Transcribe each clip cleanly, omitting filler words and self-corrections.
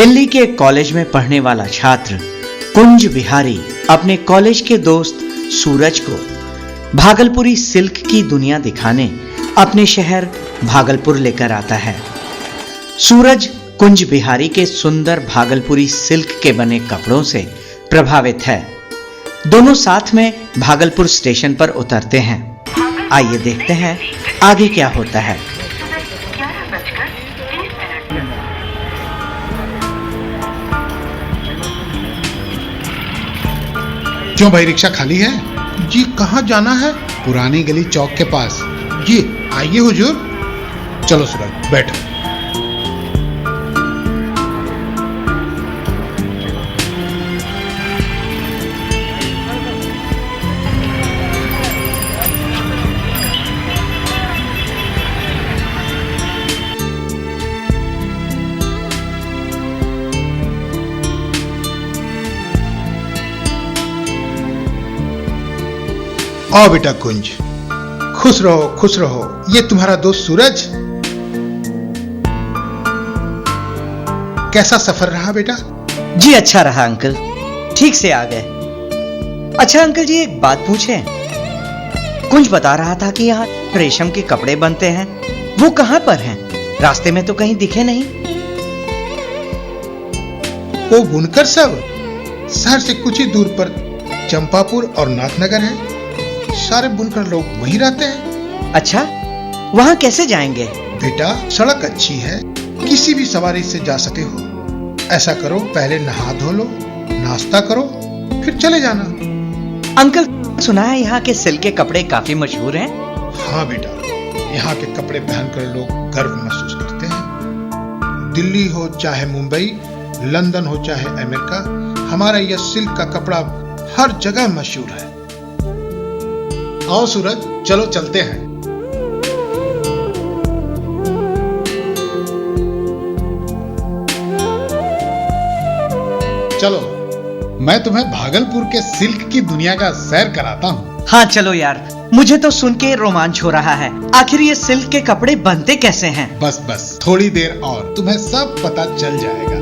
दिल्ली के एक कॉलेज में पढ़ने वाला छात्र कुंज बिहारी अपने कॉलेज के दोस्त सूरज को भागलपुरी सिल्क की दुनिया दिखाने अपने शहर भागलपुर लेकर आता है। सूरज कुंज बिहारी के सुंदर भागलपुरी सिल्क के बने कपड़ों से प्रभावित है। दोनों साथ में भागलपुर स्टेशन पर उतरते हैं। आइए देखते हैं आगे क्या होता है। क्यों भाई, रिक्शा खाली है? जी कहाँ जाना है? पुरानी गली चौक के पास। जी आइए हुजूर। चलो सूरज बैठो। आओ बेटा कुंज, खुश रहो खुश रहो। ये तुम्हारा दोस्त सूरज। कैसा सफर रहा बेटा? जी अच्छा रहा अंकल, ठीक से आ गए। अच्छा अंकल जी, एक बात पूछें? कुंज बता रहा था कि यहाँ रेशम के कपड़े बनते हैं, वो कहाँ पर हैं? रास्ते में तो कहीं दिखे नहीं। वो बुनकर सब शहर से कुछ ही दूर पर चंपापुर और नाथनगर है। सारे बुनकर लोग वहीं रहते हैं। अच्छा, वहां कैसे जाएंगे? बेटा सड़क अच्छी है, किसी भी सवारी से जा सके हो। ऐसा करो, पहले नहा धो लो, नाश्ता करो, फिर चले जाना। अंकल सुना है यहाँ के सिल्क के कपड़े काफी मशहूर हैं। हाँ बेटा, यहाँ के कपड़े पहनकर लोग गर्व महसूस करते हैं। दिल्ली हो चाहे मुंबई, लंदन हो चाहे अमेरिका, हमारा यह सिल्क का कपड़ा हर जगह मशहूर है। आओ सूरज, चलो चलते हैं। चलो, मैं तुम्हें भागलपुर के सिल्क की दुनिया का सैर कराता हूँ। हाँ चलो यार, मुझे तो सुन के रोमांच हो रहा है। आखिर ये सिल्क के कपड़े बनते कैसे हैं? बस थोड़ी देर और तुम्हें सब पता चल जाएगा।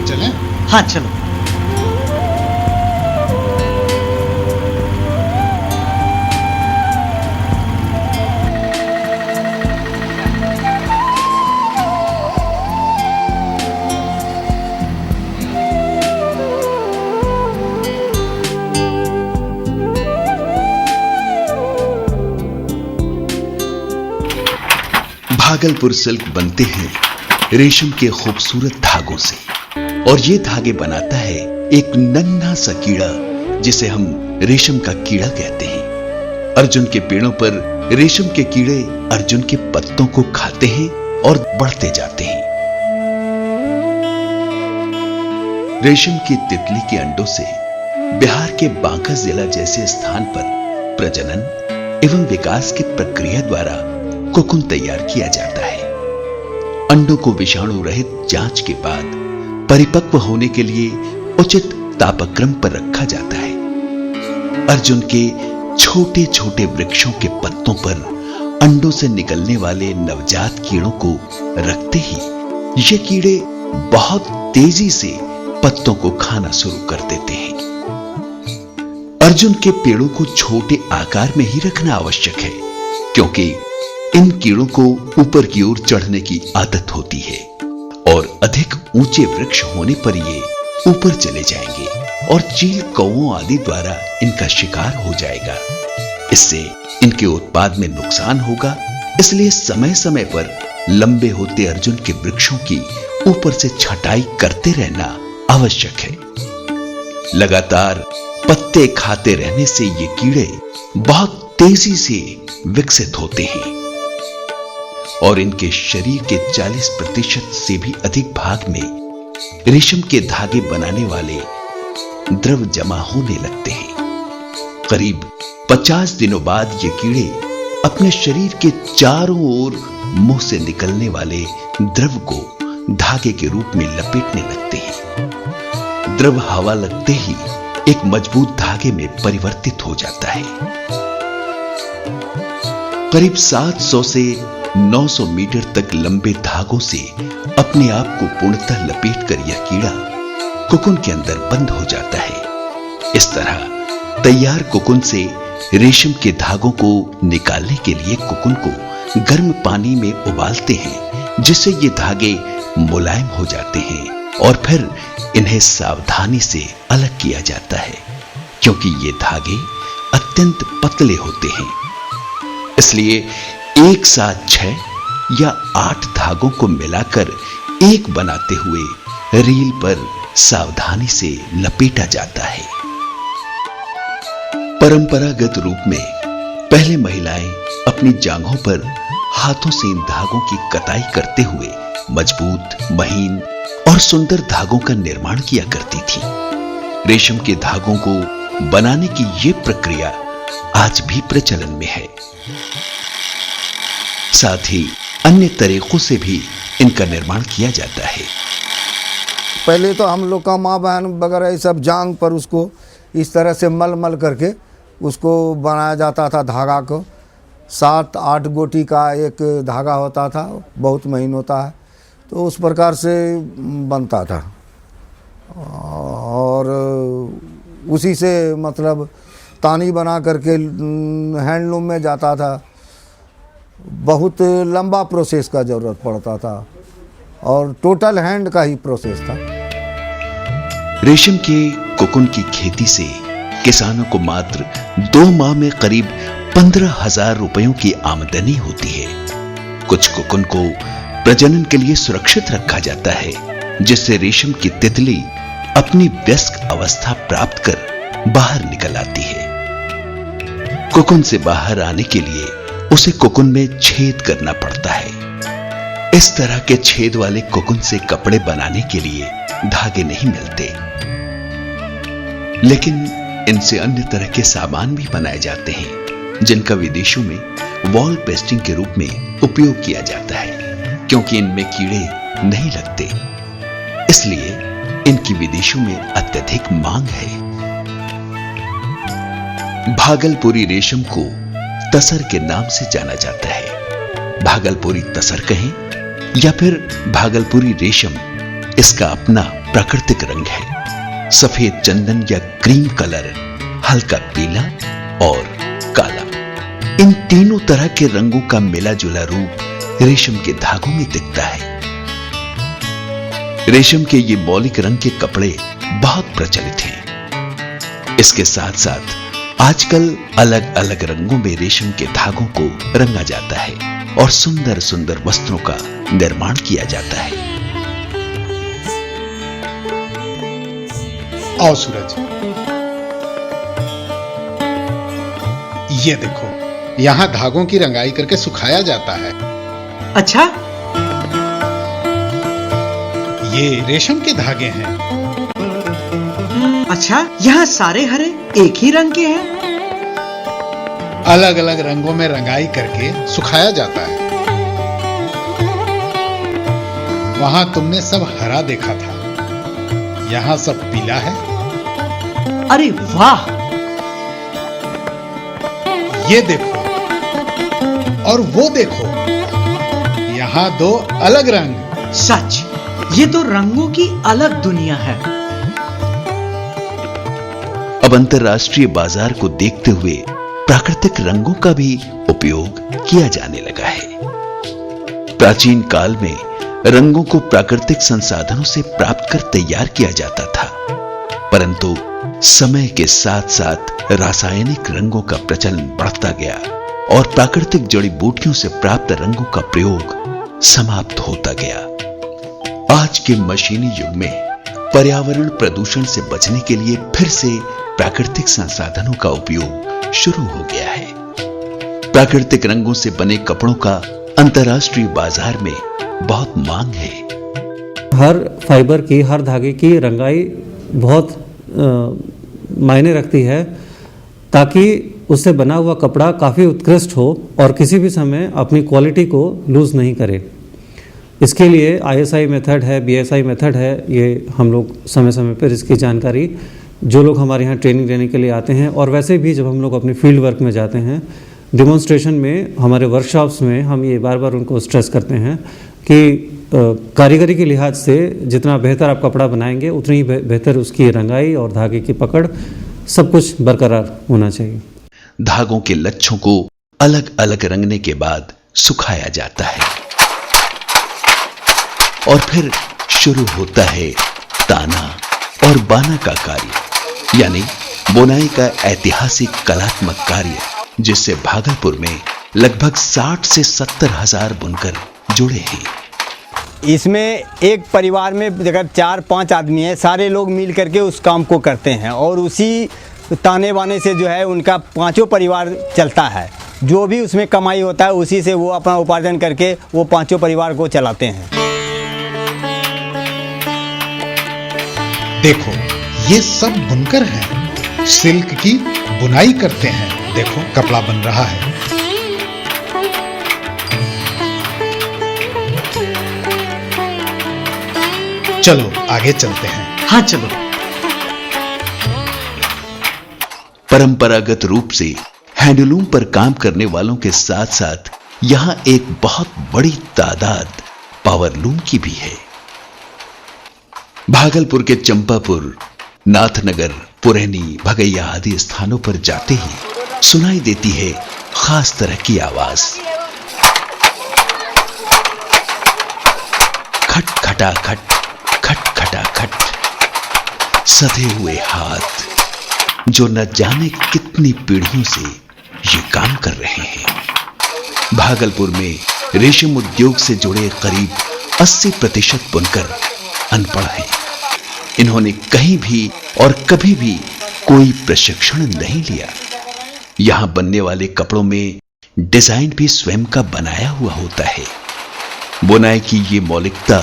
चलें? हाँ चलो। भागलपुर सिल्क बनते हैं रेशम के खूबसूरत धागों से, और ये धागे बनाता है एक नन्हा सा कीड़ा जिसे हम रेशम का कीड़ा कहते हैं। अर्जुन के पेड़ों पर रेशम के कीड़े अर्जुन के पत्तों को खाते हैं और बढ़ते जाते हैं। रेशम की तितली के अंडों से बिहार के बांका जिला जैसे स्थान पर प्रजनन एवं विकास की प्रक्रिया द्वारा कोकून तैयार किया जाता है। अंडों को विषाणु रहित जांच के बाद परिपक्व होने के लिए उचित तापक्रम पर रखा जाता है। अर्जुन के छोटे छोटे वृक्षों के पत्तों पर अंडों से निकलने वाले नवजात कीड़ों को रखते ही ये कीड़े बहुत तेजी से पत्तों को खाना शुरू कर देते हैं। अर्जुन के पेड़ों को छोटे आकार में ही रखना आवश्यक है, क्योंकि इन कीड़ों को ऊपर की ओर चढ़ने की आदत होती है और अधिक ऊंचे वृक्ष होने पर ये ऊपर चले जाएंगे और चील कौओं आदि द्वारा इनका शिकार हो जाएगा। इससे इनके उत्पाद में नुकसान होगा, इसलिए समय समय पर लंबे होते अर्जुन के वृक्षों की ऊपर से छटाई करते रहना आवश्यक है। लगातार पत्ते खाते रहने से ये कीड़े बहुत तेजी से विकसित होते हैं और इनके शरीर के 40% से भी अधिक भाग में रेशम के धागे बनाने वाले द्रव जमा होने लगते हैं। करीब 50 दिनों बाद ये कीड़े अपने शरीर के चारों ओर मुंह से निकलने वाले द्रव को धागे के रूप में लपेटने लगते हैं। द्रव हवा लगते ही एक मजबूत धागे में परिवर्तित हो जाता है। करीब 700 से 900 मीटर तक लंबे धागों से अपने आप को पूर्णतः लपेटकर यह कीड़ा कोकुन के अंदर बंद हो जाता है। इस तरह तैयार कोकुन से रेशम के धागों को निकालने के लिए कोकुन को गर्म पानी में उबालते हैं, जिससे ये धागे मुलायम हो जाते हैं और फिर इन्हें सावधानी से अलग किया जाता है, क्योंकि ये धागे अत्यंत पतले होते हैं। इसलिए एक साथ 6 या 8 धागों को मिलाकर एक बनाते हुए रील पर सावधानी से लपेटा जाता है। परंपरागत रूप में पहले महिलाएं अपनी जांघों पर हाथों से इन धागों की कताई करते हुए मजबूत, महीन और सुंदर धागों का निर्माण किया करती थी। रेशम के धागों को बनाने की यह प्रक्रिया आज भी प्रचलन में है। साथ ही अन्य तरीकों से भी इनका निर्माण किया जाता है। पहले तो हम लोग का माँ बहन वगैरह ये सब जांग पर उसको इस तरह से मल मल करके उसको बनाया जाता था। धागा को 7-8 गोटी का एक धागा होता था, बहुत महीन होता है, तो उस प्रकार से बनता था और उसी से मतलब तानी बना करके हैंडलूम में जाता था। बहुत लंबा प्रोसेस का ज़रूरत पड़ता था और टोटल हैंड का ही प्रोसेस था। रेशम के कोकुन की खेती से किसानों को मात्र 2 माह में करीब 15,000 रुपयों की आमदनी होती है। कुछ कोकुन को प्रजनन के लिए सुरक्षित रखा जाता है, जिससे रेशम की तितली अपनी वयस्क अवस्था प्राप्त कर बाहर निकल आती है। कोकुन से बाहर आने के लिए उसे कोकुन में छेद करना पड़ता है। इस तरह के छेद वाले कोकुन से कपड़े बनाने के लिए धागे नहीं मिलते, लेकिन इनसे अन्य तरह के सामान भी बनाए जाते हैं, जिनका विदेशों में वॉल पेस्टिंग के रूप में उपयोग किया जाता है। क्योंकि इनमें कीड़े नहीं लगते, इसलिए इनकी विदेशों में अत्यधिक मांग है। भागलपुरी रेशम को तसर के नाम से जाना जाता है। भागलपुरी तसर कहें या फिर भागलपुरी रेशम, इसका अपना प्राकृतिक रंग है। सफेद चंदन या क्रीम कलर, हल्का पीला और काला, इन तीनों तरह के रंगों का मिला जुला रूप रेशम के धागों में दिखता है। रेशम के ये मौलिक रंग के कपड़े बहुत प्रचलित हैं। इसके साथ साथ आजकल अलग अलग रंगों में रेशम के धागों को रंगा जाता है और सुंदर सुंदर वस्त्रों का निर्माण किया जाता है। आओ सूरज, ये देखो, यहाँ धागों की रंगाई करके सुखाया जाता है। अच्छा, ये रेशम के धागे हैं। अच्छा, यहाँ सारे हरे एक ही रंग के हैं? अलग अलग रंगों में रंगाई करके सुखाया जाता है। वहां तुमने सब हरा देखा था, यहाँ सब पीला है। अरे वाह! ये देखो और वो देखो, यहाँ 2 अलग रंग। सच, ये तो रंगों की अलग दुनिया है। अब अंतर्राष्ट्रीय बाजार को देखते हुए प्राकृतिक रंगों का भी उपयोग किया जाने लगा है। प्राचीन काल में रंगों को प्राकृतिक संसाधनों से प्राप्त कर तैयार किया जाता था, परंतु समय के साथ साथ रासायनिक रंगों का प्रचलन बढ़ता गया और प्राकृतिक जड़ी बूटियों से प्राप्त रंगों का प्रयोग समाप्त होता गया। आज के मशीनी युग में पर्यावरण प्रदूषण से बचने के लिए फिर से प्राकृतिक संसाधनों का उपयोग शुरू हो गया है। प्राकृतिक रंगों से बने कपड़ों का अंतर्राष्ट्रीय बाजार में बहुत मांग है। हर फाइबर की, हर धागे की रंगाई बहुत मायने रखती है, ताकि उससे बना हुआ कपड़ा काफ़ी उत्कृष्ट हो और किसी भी समय अपनी क्वालिटी को लूज़ नहीं करे। इसके लिए ISI मेथड है, BSI मेथड है। ये हम लोग समय समय पर इसकी जानकारी जो लोग हमारे यहाँ ट्रेनिंग लेने के लिए आते हैं और वैसे भी जब हम लोग अपनी फील्ड वर्क में जाते हैं, डिमॉन्स्ट्रेशन में, हमारे वर्कशॉप्स में हम ये बार बार उनको स्ट्रेस करते हैं कि कारीगरी के लिहाज से जितना बेहतर आप कपड़ा बनाएंगे उतनी ही बेहतर उसकी रंगाई और धागे की पकड़, सब कुछ बरकरार होना चाहिए। धागों के लच्छों को अलग अलग रंगने के बाद सुखाया जाता है और फिर शुरू होता है ताना और बाना का कार्य, यानी बुनाई का ऐतिहासिक कलात्मक कार्य, जिससे भागलपुर में लगभग 60 से 70 हजार बुनकर जुड़े हैं। इसमें एक परिवार में अगर 4-5 आदमी हैं, सारे लोग मिल करके उस काम को करते हैं और उसी ताने बाने से जो है उनका 5 परिवार चलता है। जो भी उसमें कमाई होता है उसी से वो अपना उपार्जन करके वो 5 परिवार को चलाते हैं। देखो, ये सब बुनकर हैं, सिल्क की बुनाई करते हैं। देखो, कपड़ा बन रहा है। चलो आगे चलते हैं। हाँ चलो। परंपरागत रूप से हैंडलूम पर काम करने वालों के साथ साथ यहां एक बहुत बड़ी तादाद पावरलूम की भी है। भागलपुर के चंपापुर, नाथनगर, पुरैनी, भगैया आदि स्थानों पर जाते ही सुनाई देती है खास तरह की आवाज। खट खटा खट, खट खटा खट। सधे हुए हाथ जो न जाने कितनी पीढ़ियों से ये काम कर रहे हैं। भागलपुर में रेशम उद्योग से जुड़े करीब 80% बुनकर अनपढ़ हैं। इन्होंने कहीं भी और कभी भी कोई प्रशिक्षण नहीं लिया। यहां बनने वाले कपड़ों में डिजाइन भी स्वयं का बनाया हुआ होता है। बुनाई की ये मौलिकता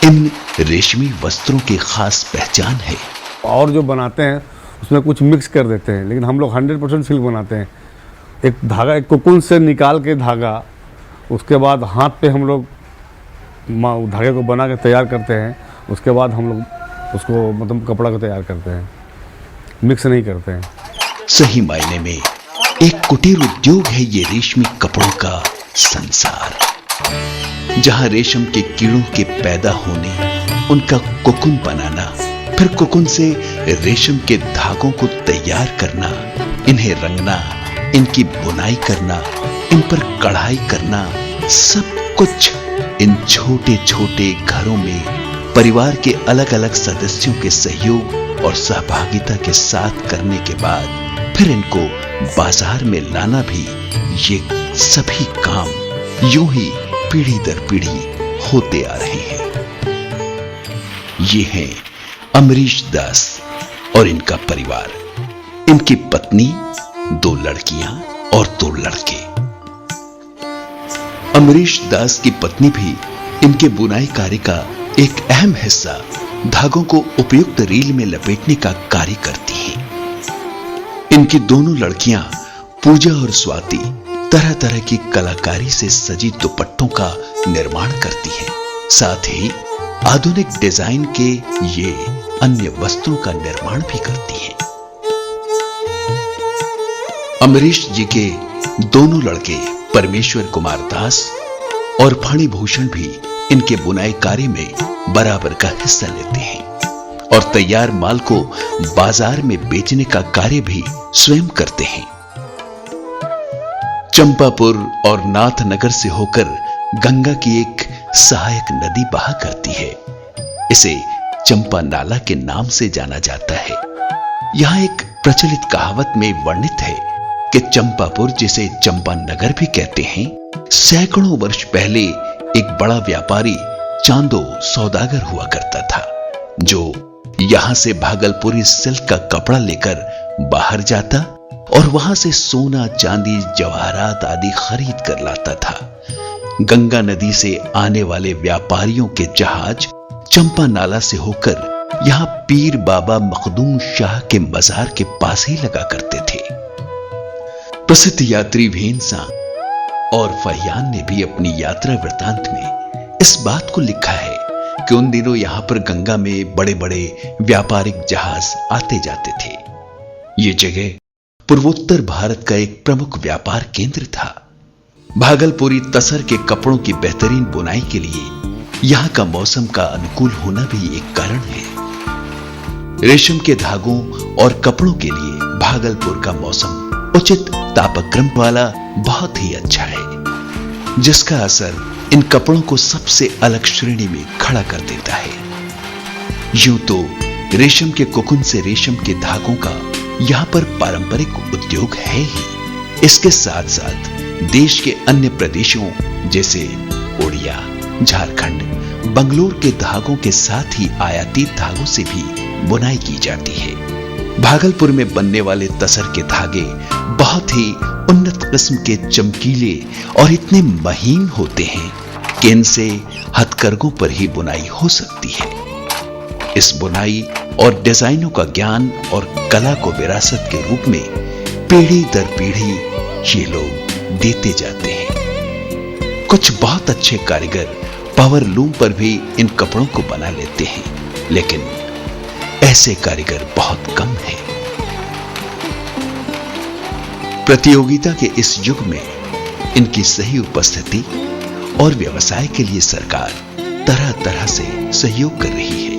इन रेशमी वस्त्रों की खास पहचान है। और जो बनाते हैं उसमें कुछ मिक्स कर देते हैं, लेकिन हम लोग 100% सिल्क बनाते हैं। एक धागा, एक कोकून से निकाल के धागा, उसके बाद हाथ पे हम लोग धागे को बना के तैयार करते हैं। उसके बाद हम लोग उसको मतलब कपड़ा को तैयार करते हैं, मिक्स नहीं करते हैं। सही मायने में एक कुटीर उद्योग है ये रेशमी कपड़ों का संसार, जहां रेशम के कीड़ों के पैदा होने, उनका कोकून बनाना, फिर कोकून से रेशम के धागों को तैयार करना, इन्हें रंगना, इनकी बुनाई करना, इन पर कढ़ाई करना, सब कुछ इन छोटे छोटे घरों में परिवार के अलग अलग सदस्यों के सहयोग और सहभागिता के साथ करने के बाद फिर इनको बाजार में लाना भी, ये सभी काम यूं ही पीढ़ी दर पीढ़ी होते आ रहे हैं। ये हैं अमरीश दास और इनका परिवार, इनकी पत्नी, 2 लड़कियां और 2 लड़के। अमरीश दास की पत्नी भी इनके बुनाई कार्य का एक अहम हिस्सा धागों को उपयुक्त रील में लपेटने का कार्य करती हैं। इनकी दोनों लड़कियां पूजा और स्वाति तरह तरह की कलाकारी से सजी दुपट्टों का निर्माण करती हैं। साथ ही आधुनिक डिजाइन के ये अन्य वस्त्रों का निर्माण भी करती हैं। अमरीश जी के दोनों लड़के परमेश्वर कुमार दास और फणी भूषण भी इनके बुनाई कार्य में बराबर का हिस्सा लेते हैं और तैयार माल को बाजार में बेचने का कार्य भी स्वयं करते हैं। चंपापुर और नाथनगर से होकर गंगा की एक सहायक नदी बहा करती है। इसे चंपा नाला के नाम से जाना जाता है। यहां एक प्रचलित कहावत में वर्णित है कि चंपापुर, जिसे चंपानगर भी कहते हैं, सैकड़ों वर्ष पहले एक बड़ा व्यापारी चांदो सौदागर हुआ करता था, जो यहां से भागलपुरी सिल्क का कपड़ा लेकर बाहर जाता और वहां से सोना, चांदी, जवाहरात आदि खरीद कर लाता था। गंगा नदी से आने वाले व्यापारियों के जहाज चंपा नाला से होकर यहां पीर बाबा मखदूम शाह के मजार के पास ही लगा करते थे। प्रसिद्ध यात्री भेंसा और फहियान ने भी अपनी यात्रा वृतांत में इस बात को लिखा है कि उन दिनों यहां पर गंगा में बड़े बड़े व्यापारिक जहाज आते जाते थे। ये जगह पूर्वोत्तर भारत का एक प्रमुख व्यापार केंद्र था। भागलपुरी तसर के कपड़ों की बेहतरीन बुनाई के लिए यहां का मौसम का अनुकूल होना भी एक कारण है। रेशम के धागों और कपड़ों के लिए भागलपुर का मौसम उचित तापक्रम वाला बहुत ही अच्छा है, जिसका असर इन कपड़ों को सबसे अलग श्रेणी में खड़ा कर देता है। यूं तो रेशम के कोकुन से रेशम के धागों का यहां पर पारंपरिक उद्योग है ही, इसके साथ साथ देश के अन्य प्रदेशों जैसे ओडिया, झारखंड, बंगलोर के धागों के साथ ही आयातित धागों से भी बुनाई की जाती है। भागलपुर में बनने वाले तसर के धागे बहुत ही उन्नत किस्म के चमकीले और इतने महीन होते हैं कि इनसे हथकरघों पर ही बुनाई हो सकती है। इस बुनाई और डिजाइनों का ज्ञान और कला को विरासत के रूप में पीढ़ी दर पीढ़ी ये लोग देते जाते हैं। कुछ बहुत अच्छे कारीगर पावर लूम पर भी इन कपड़ों को बना लेते हैं, लेकिन ऐसे कारीगर बहुत कम हैं। प्रतियोगिता के इस युग में इनकी सही उपस्थिति और व्यवसाय के लिए सरकार तरह तरह से सहयोग कर रही है।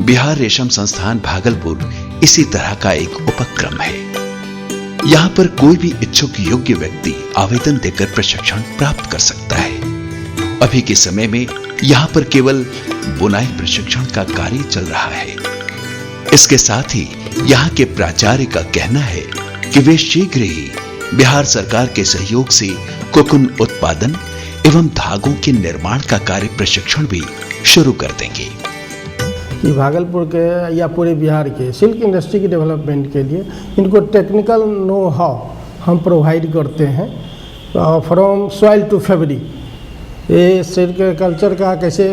बिहार रेशम संस्थान भागलपुर इसी तरह का एक उपक्रम है। यहां पर कोई भी इच्छुक योग्य व्यक्ति आवेदन देकर प्रशिक्षण प्राप्त कर सकता है। अभी के समय में यहां पर केवल बुनाई प्रशिक्षण का कार्य चल रहा है। इसके साथ ही यहां के प्राचार्य का कहना है कि वे शीघ्र ही बिहार सरकार के सहयोग से कोकुन उत्पादन एवं धागों के निर्माण का कार्य प्रशिक्षण भी शुरू कर देंगे। कि भागलपुर के या पूरे बिहार के सिल्क इंडस्ट्री के डेवलपमेंट के लिए इनको टेक्निकल नो हाउ हम प्रोवाइड करते हैं फ्रॉम सॉइल टू फैब्रिक। ये सिल्क कल्चर का कैसे